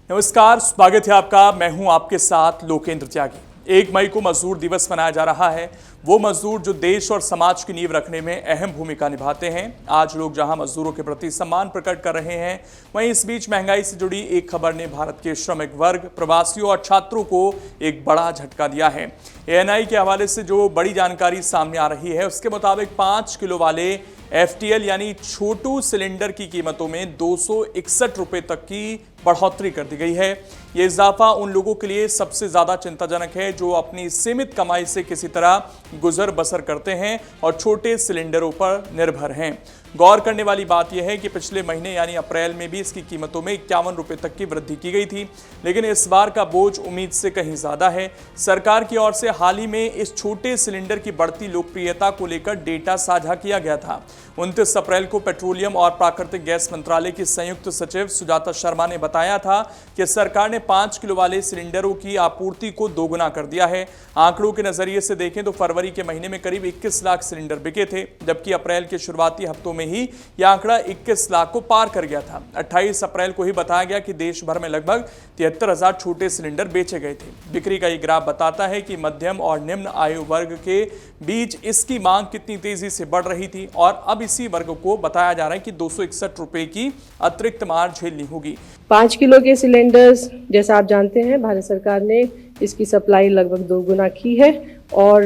नमस्कार, स्वागत है आपका। मैं हूं आपके साथ लोकेंद्र त्यागी। 1 मई को मजदूर दिवस मनाया जा रहा है। वो मजदूर जो देश और समाज की नींव रखने में अहम भूमिका निभाते हैं। आज लोग जहां मजदूरों के प्रति सम्मान प्रकट कर रहे हैं, वहीं इस बीच महंगाई से जुड़ी एक खबर ने भारत के श्रमिक वर्ग, प्रवासियों और छात्रों को एक बड़ा झटका दिया है। एएनआई के हवाले से जो बड़ी जानकारी सामने आ रही है, उसके मुताबिक 5 किलो वाले एफटीएल यानी छोटू सिलेंडर की कीमतों में 261 रुपए तक की बढ़ोतरी कर दी गई है। ये इजाफा उन लोगों के लिए सबसे ज्यादा चिंताजनक है जो अपनी सीमित कमाई से किसी तरह गुजर बसर करते हैं और छोटे सिलेंडरों पर निर्भर हैं। गौर करने वाली बात यह है कि पिछले महीने यानी अप्रैल में भी इसकी कीमतों में 51 रुपए तक की वृद्धि की गई थी, लेकिन इस बार का बोझ उम्मीद से कहीं ज्यादा है। सरकार की ओर से हाल ही में इस छोटे सिलेंडर की बढ़ती लोकप्रियता को लेकर डेटा साझा किया गया था। 29 अप्रैल को पेट्रोलियम और प्राकृतिक गैस मंत्रालय की संयुक्त सचिव सुजाता शर्मा ने बताया था कि सरकार ने 5 किलो वाले सिलेंडरों की आपूर्ति को दोगुना कर दिया है। आंकड़ों के नजरिए से देखें तो फरवरी के महीने में करीब 21 लाख सिलेंडर बिके थे, जबकि अप्रैल के शुरुआती हफ्तों में ही यह आंकड़ा 21 लाख को पार कर गया था। 28 अप्रैल को ही बताया गया कि देश भर में लगभग 73,000 छोटे सिलेंडर बेचे गए थे। बिक्री का ये ग्राफ बताता है कि मध्यम और निम्न आयु वर्ग के बीच इसकी मांग कितनी तेजी से बढ़ रही थी और अब इसी वर्ग को बताया जा रहा है कि 261 रुपए की अतिरिक्त मार झेलनी होगी। 5 किलो के सिलेंडर्स, जैसा आप जानते हैं, भारत सरकार ने इसकी सप्लाई लगभग दोगुना की है और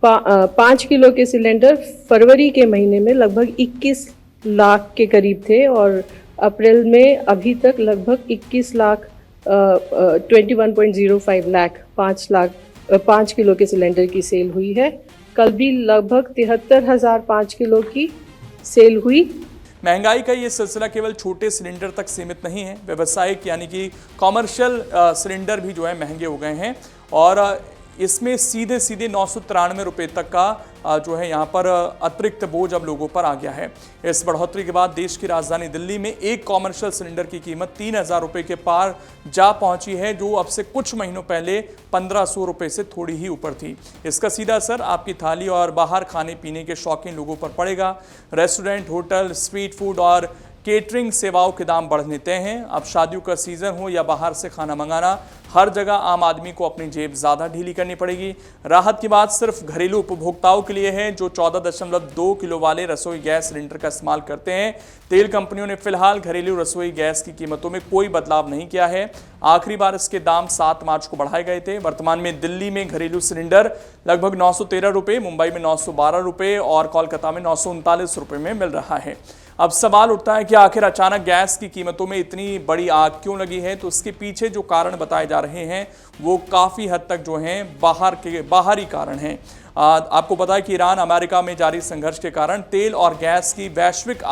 5 किलो के सिलेंडर फरवरी के महीने में लगभग 21 लाख के करीब थे और अप्रैल में अभी तक लगभग 21 लाख 21.05 लाख 5 किलो के सिलेंडर की सेल हुई है। कल भी लगभग 73,000 5 किलो की सेल हुई। महंगाई का ये सिलसिला केवल छोटे सिलेंडर तक सीमित नहीं है। व्यावसायिक यानी कि कॉमर्शियल सिलेंडर भी जो है महंगे हो गए हैं और इसमें सीधे 993 रुपये तक का जो है यहाँ पर अतिरिक्त बोझ अब लोगों पर आ गया है। इस बढ़ोतरी के बाद देश की राजधानी दिल्ली में एक कॉमर्शियल सिलेंडर की कीमत 3,000 रुपये के पार जा पहुंची है, जो अब से कुछ महीनों पहले 1,500 रुपये से थोड़ी ही ऊपर थी। इसका सीधा असर आपकी थाली और बाहर खाने पीने के शौकीन लोगों पर पड़ेगा। रेस्टोरेंट, होटल, स्ट्रीट फूड और केटरिंग सेवाओं के दाम बढ़ने तय हैं। अब शादियों का सीजन हो या बाहर से खाना मंगाना, हर जगह आम आदमी को अपनी जेब ज़्यादा ढीली करनी पड़ेगी। राहत की बात सिर्फ घरेलू उपभोक्ताओं के लिए है जो 14.2 किलो वाले रसोई गैस सिलेंडर का इस्तेमाल करते हैं। तेल कंपनियों ने फिलहाल घरेलू रसोई गैस की कीमतों में कोई बदलाव नहीं किया है। आखिरी बार इसके दाम 7 मार्च को बढ़ाए गए थे। वर्तमान में दिल्ली में घरेलू सिलेंडर लगभग 913 रुपये, मुंबई में 912 रुपये और कोलकाता में 939 रुपये में मिल रहा है। अब सवाल उठता है कि आखिर अचानक गैस की कीमतों में इतनी बड़ी आग क्यों लगी है। तो इसके पीछे जो कारण बताए जा रहे हैं वो काफ़ी हद तक जो हैं बाहरी कारण हैं। आपको पता है कि ईरान अमेरिका में जारी संघर्ष के कारण तेल और गैस की वैश्विक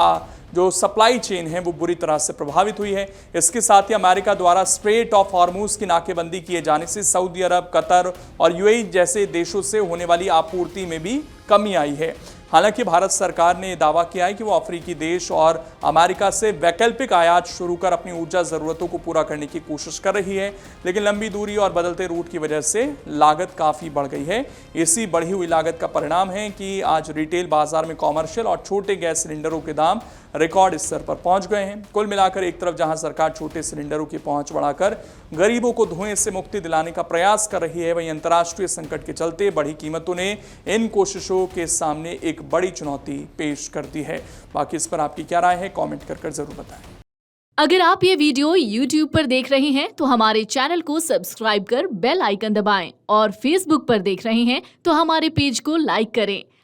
जो सप्लाई चेन है वो बुरी तरह से प्रभावित हुई है। इसके साथ ही अमेरिका द्वारा स्ट्रेट ऑफ हॉर्मुज की नाकेबंदी किए जाने से सऊदी अरब, कतर और यूएई जैसे देशों से होने वाली आपूर्ति में भी कमी आई है। हालांकि भारत सरकार ने दावा किया है कि वो अफ्रीकी देश और अमेरिका से वैकल्पिक आयात शुरू कर अपनी ऊर्जा ज़रूरतों को पूरा करने की कोशिश कर रही है, लेकिन लंबी दूरी और बदलते रूट की वजह से लागत काफ़ी बढ़ गई है। इसी बढ़ी हुई लागत का परिणाम है कि आज रिटेल बाजार में कॉमर्शियल और छोटे गैस सिलेंडरों के दाम रिकॉर्ड स्तर पर पहुंच गए हैं। कुल मिलाकर एक तरफ जहां सरकार छोटे सिलेंडरों की पहुंच बढ़ाकर गरीबों को धुएं से मुक्ति दिलाने का प्रयास कर रही है, वहीं अंतर्राष्ट्रीय संकट के चलते बढ़ी कीमतों ने इन कोशिशों के सामने एक बड़ी चुनौती पेश कर दी है। बाकी इस पर आपकी क्या राय है, कमेंट कर जरूर बताएं। अगर आप ये वीडियो YouTube पर देख रहे हैं तो हमारे चैनल को सब्सक्राइब कर बेल आइकन दबाएं और Facebook पर देख रहे हैं तो हमारे पेज को लाइक करें।